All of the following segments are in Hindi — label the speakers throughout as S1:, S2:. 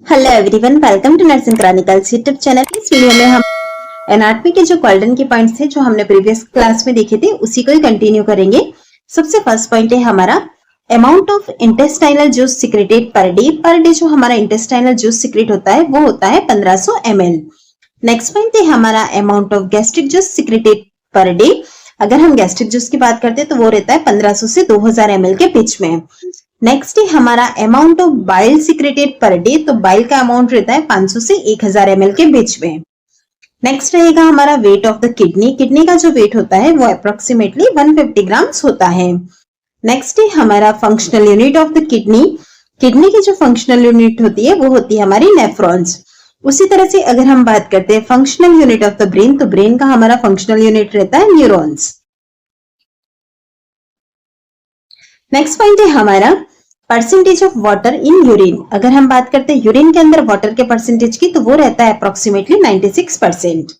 S1: Hello everyone, welcome to nursing chronicles YouTube channel. इस वीडियो में हम एनाटॉमी के जो गोल्डन के पॉइंट्स थे जो हमने प्रीवियस क्लास में देखे थे उसी को ही कंटिन्यू करेंगे। सबसे फर्स्ट पॉइंट है हमारा amount of intestinal juice secreted per day जो हमारा इंटेस्टाइनल जूस सिक्रेट होता है वो होता है 1500 ml। नेक्स्ट पॉइंट है हमारा amount of gastric juice secreted per day. अगर हम गैस्ट्रिक जूस की बात करते हैं तो वो रहता है 1500 से 2000 ml के बीच में। नेक्स्ट है हमारा amount of bile secreted per day, तो बाइल का अमाउंट रहता है 500 से 1000 ml के बीच में। नेक्स्ट रहेगा हमारा वेट ऑफ द किडनी का जो वेट होता है वो अप्रोक्सीमेटली 150 ग्राम्स होता है। नेक्स्ट है हमारा functional unit of the kidney की जो फंक्शनल यूनिट होती है वो होती है हमारी नेफ्रॉन्स। उसी तरह से अगर हम बात करते हैं functional unit of the brain, तो ब्रेन का हमारा फंक्शनल यूनिट रहता है न्यूरॉन्स। नेक्स्ट पॉइंट है हमारा percentage of water in urine. अगर हम बात करते हैं यूरिन के अंदर वाटर के परसेंटेज की, तो वो रहता है अप्रोक्सीमेटली 96%।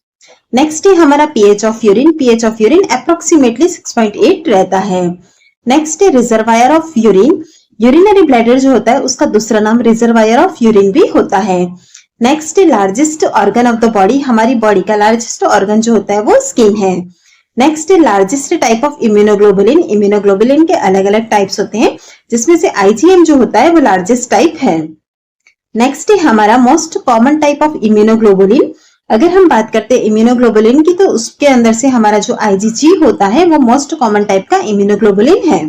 S1: नेक्स्ट है हमारा पीएच ऑफ यूरिन अप्रोक्सीमेटली 6.8 रहता है। नेक्स्ट है रिजर्वायर ऑफ यूरिनरी ब्लैडर जो होता है उसका दूसरा नाम रिजर्वायर ऑफ यूरिन भी होता है। नेक्स्ट है largest organ of the body. हमारी बॉडी का लार्जेस्ट ऑर्गन जो होता है वो स्किन है। नेक्स्ट है लार्जेस्ट टाइप ऑफ इम्यूनोग्लोबुलिन के अलग अलग टाइप्स होते हैं जिसमें से आईजीएम जो होता है वो लार्जेस्ट टाइप है। नेक्स्ट है हमारा most common type of immunoglobulin. अगर हम बात करते हैं इम्यूनोग्लोबुलिन की, तो उसके अंदर से हमारा जो आईजीजी होता है वो मोस्ट कॉमन टाइप का इम्यूनोग्लोबुलिन है।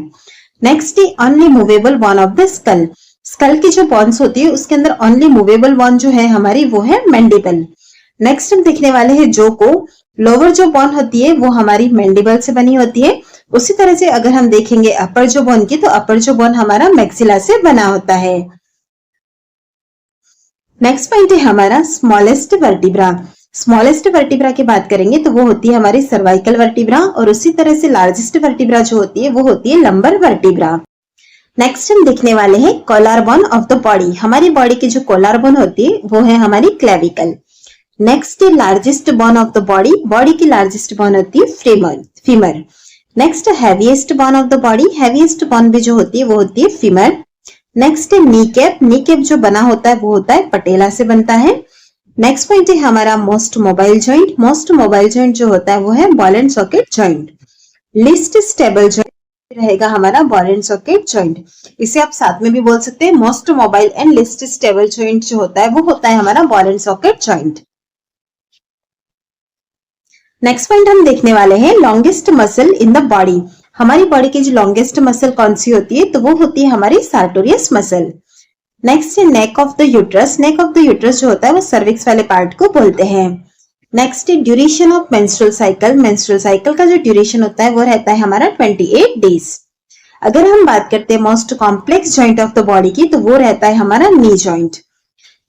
S1: नेक्स्ट है only movable bone of the skull की जो बोन्स होती है उसके अंदर ओनली मूवेबल बोन जो है हमारी वो है मैंडिबल। नेक्स्ट हम देखने वाले हैं जो को लोअर जो बोन होती है वो हमारी मैंडिबल से बनी होती है। उसी तरह से अगर हम देखेंगे अपर जो बोन की, तो अपर जो बोन हमारा मैक्सिला से बना होता है। नेक्स्ट पॉइंट है हमारा स्मॉलेस्ट वर्टिब्रा की बात करेंगे तो वो होती है हमारी सर्वाइकल वर्टिब्रा, और उसी तरह से लार्जेस्ट वर्टिब्रा जो होती है वो होती है लंबर वर्टिब्रा। नेक्स्ट हम देखने वाले हैं collar bone of the body. हमारी बॉडी की जो कॉलर बोन होती है वो है हमारी clavicle. Next largest bone of the body की लार्जेस्ट बोन होती है femur. Next heaviest bone of the body, heaviest bone भी जो होती है वो होती है फीमर। नेक्स्ट नी कैप जो बना होता है वो होता है पटेला से बनता है। नेक्स्ट पॉइंट है हमारा मोस्ट मोबाइल जॉइंट जो होता है वो है ball and socket joint. List stable joint रहेगा हमारा बॉल एंड सॉकेट जॉइंट। इसे आप साथ में भी बोल सकते हैं, most mobile and list stable joint जो होता है वो होता है हमारा ball and socket joint. Next point हम देखने वाले हैं longest muscle in the body. हमारी बॉडी की जो लॉन्गेस्ट मसल कौन सी होती है, तो वो होती है हमारी सार्टोरियस मसल। नेक्स्ट है नेक ऑफ द यूट्रस जो होता है वो सर्विक्स वाले पार्ट को बोलते हैं। नेक्स्ट है ड्यूरेशन ऑफ मेंस्ट्रुअल साइकिल का जो ड्यूरेशन होता है वो रहता है हमारा 28 डेज। अगर हम बात करते हैं most complex joint of the body की, तो वो रहता है हमारा नी जॉइंट।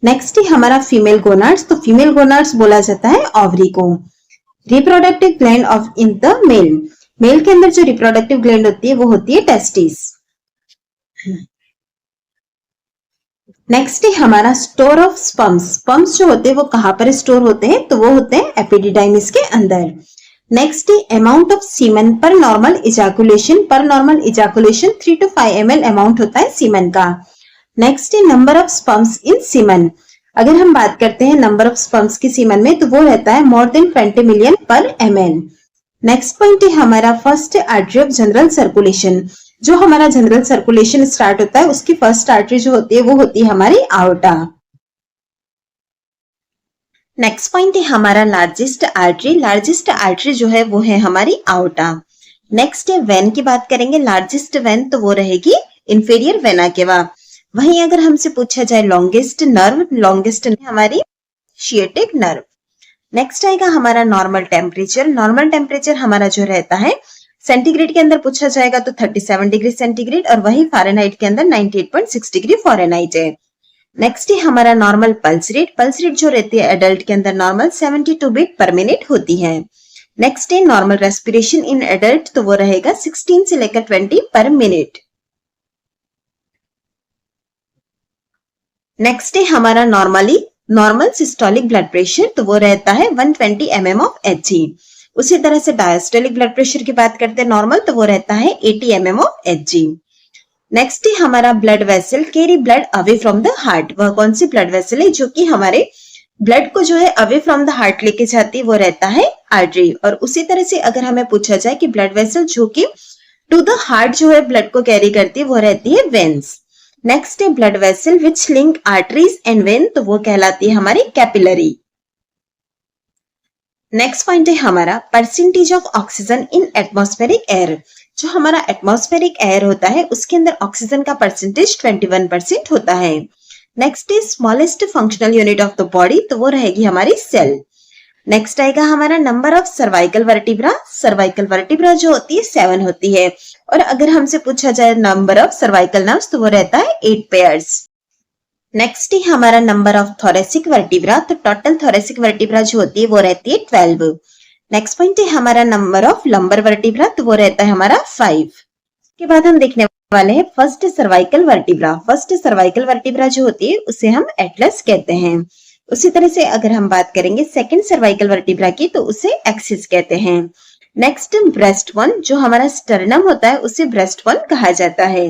S1: नेक्स्ट है हमारा फीमेल गोनाड्स, तो फीमेल गोनाड्स बोला जाता है ओवरी को। Reproductive gland of in the male के अंदर जो रिप्रोडक्टिव ग्लैंड होती है वो होती है टेस्टिस। नेक्स्ट है हमारा स्टोर ऑफ स्पर्म्स जो होते हैं वो कहां पर स्टोर होते हैं, तो वो होते हैं एपिडिडाइमिस के अंदर। नेक्स्ट है अमाउंट ऑफ सीमन पर normal ejaculation 3 to 5 ml amount होता है सीमन का। नेक्स्ट है number of sperms in semen. अगर हम बात करते हैं नंबर ऑफ स्पर्म्स की सीमन में, तो वो रहता है मोर देन 20 मिलियन पर ml। नेक्स्ट पॉइंट है हमारा first artery of general circulation. जो हमारा जनरल सर्कुलेशन स्टार्ट होता है उसकी फर्स्ट आर्टरी जो होती है वो होती है हमारी आउटा। नेक्स्ट पॉइंट है हमारा लार्जेस्ट आर्टरी जो है वो है हमारी आउटा। नेक्स्ट है वेन की बात करेंगे, लार्जेस्ट वेन तो वो रहेगी इंफीरियर वेना केवा। वहीं अगर हमसे पूछा जाए लॉन्गेस्ट हमारी शिएटिक नर्व। नेक्स्ट आएगा हमारा नॉर्मल टेम्परेचर हमारा जो रहता है सेंटीग्रेड के अंदर पूछा जाएगा तो 37 डिग्री सेंटीग्रेड, और वही फ़ारेनहाइट के अंदर 98.6 डिग्री फ़ारेनहाइट है। नेक्स्ट है हमारा नॉर्मल पल्स रेट जो रहती है एडल्ट के अंदर नॉर्मल 72 बीट पर मिनट होती है। नेक्स्ट है नॉर्मल रेस्पिरेशन इन एडल्ट, तो वो रहेगा 16 से लेकर 20 पर मिनट। नेक्स्ट है हमारा नॉर्मल सिस्टोलिक ब्लड प्रेशर, तो वो रहता है 120 mm ऑफ Hg। उसी तरह से डायस्टोलिक ब्लड प्रेशर की बात करते हैं नॉर्मल, तो वो रहता है 80 mm ऑफ Hg। नेक्स्ट है हमारा blood vessel carry blood away from the heart. वह कौन सी ब्लड वेसल है जो कि हमारे ब्लड को जो है अवे फ्रॉम द हार्ट लेके जाती है, वो रहता है आर्टरी। और उसी तरह से अगर हमें पूछा जाए कि ब्लड वेसल जो कि टू द हार्ट जो है ब्लड को कैरी करती है, वो रहती है वेन्स। नेक्स्ट है blood vessel which link arteries and when, तो वो कहलाती है हमारी कैपिलरी। नेक्स्ट पॉइंट है हमारा percentage of oxygen in atmospheric air. जो हमारा एटमॉस्फेरिक एयर होता है उसके अंदर ऑक्सीजन का परसेंटेज 21% होता है। Next is smallest functional unit of the body, तो वो रहेगी हमारी सेल। नेक्स्ट आएगा हमारा number of cervical vertebra. Cervical vertebra जो होती है 7 होती है। और अगर हमसे पूछा जाए नंबर ऑफ सर्वाइकल नर्व्स, तो वो रहता है 8 पेयर्स। नेक्स्ट है हमारा नंबर ऑफ थोरेसिक वर्टिब्रा। तो टोटल थोरेसिक वर्टिब्रा जो होती है वो रहती है 12। नेक्स्ट पॉइंट है हमारा नंबर ऑफ लंबर वर्टिब्रा, तो वो रहता है हमारा 5। के बाद हम देखने वाले हैं first cervical vertebra. First cervical vertebra जो होती है उसे हम एटलस कहते हैं। उसी तरह से अगर हम बात करेंगे सेकंड सर्वाइकल वर्टिब्रा की, तो उसे एक्सिस कहते हैं। नेक्स्ट ब्रेस्ट वन, जो हमारा स्टर्नम होता है उसे ब्रेस्ट वन कहा जाता है।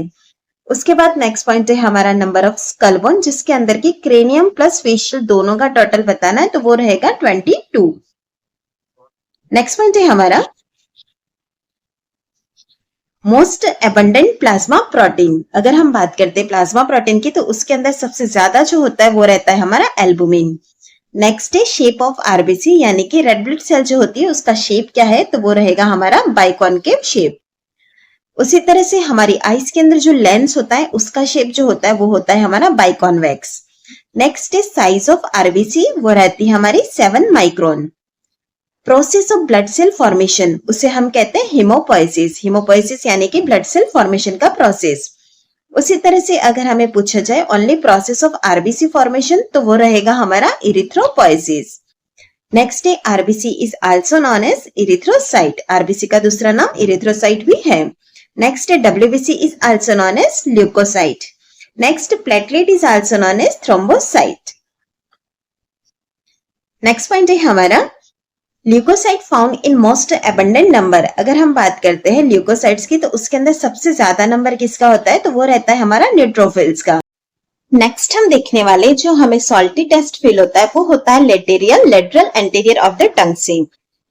S1: उसके बाद नेक्स्ट पॉइंट है हमारा नंबर ऑफ स्कल बोन, जिसके अंदर की क्रेनियम प्लस फेशियल दोनों का टोटल बताना है, तो वो रहेगा 22। नेक्स्ट पॉइंट है हमारा मोस्ट एबंडेंट प्लाज्मा प्रोटीन। अगर हम बात करते हैं प्लाज्मा प्रोटीन की, तो उसके अंदर सबसे ज्यादा जो होता है वो रहता है हमारा एल्बुमिन। नेक्स्ट है शेप ऑफ आरबीसी, यानी कि रेड ब्लड सेल जो होती है उसका शेप क्या है, तो वो रहेगा हमारा बाइकॉनकेव शेप। उसी तरह से हमारी आईज के अंदर जो लेंस होता है उसका शेप जो होता है वो होता है हमारा बाइकॉन्वेक्स। नेक्स्ट है साइज ऑफ आरबीसी, वो रहती है हमारी 7 micron. Process of blood cell formation, उसे हम कहते हैं हीमोपोइसिस। हीमोपोइसिस यानी कि ब्लड सेल फॉर्मेशन का प्रोसेस। उसी तरह से अगर हमें पूछा जाए only process of RBC formation, तो वो रहेगा हमारा इरिथ्रोपोइसिस। नेक्स्ट है RBC is also known as erythrocyte. RBC का दूसरा नाम इरिथ्रोसाइट भी है। नेक्स्ट है WBC is also known as leucocyte. Next platelet is also known as thrombocyte. Next point है हमारा leucocyte found in most abundant number. अगर हम बात करते हैं ल्यूकोसाइट्स की, तो उसके अंदर सबसे ज्यादा नंबर किसका होता है, तो वो रहता है हमारा न्यूट्रोफिल्स का। नेक्स्ट हम देखने वाले जो हमें सॉल्टी टेस्ट फील होता है वो होता है lateral anterior of the tongue से।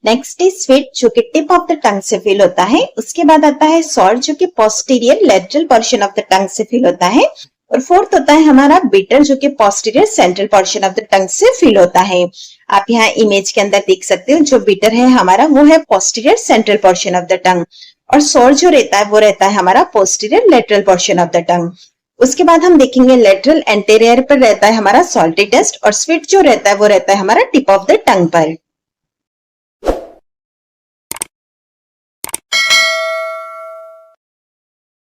S1: नेक्स्ट इज स्वीट जो कि टिप ऑफ द टंग से फील होता है। उसके बाद आता है सॉल्ट जो कि posterior lateral portion of the tongue से फील होता है। और फोर्थ होता है हमारा बिटर जो कि posterior central portion of the tongue से फील होता है। आप यहाँ इमेज के अंदर देख सकते हो, जो बिटर है हमारा वो है posterior central portion of the टंग, और सोर जो रहता है वो रहता है हमारा posterior lateral portion of the टंग। उसके बाद हम देखेंगे लेटरल एंटीरियर पर रहता है हमारा सॉल्टी टेस्ट, और स्वीट जो रहता है वो रहता है हमारा टिप ऑफ द टंग पर।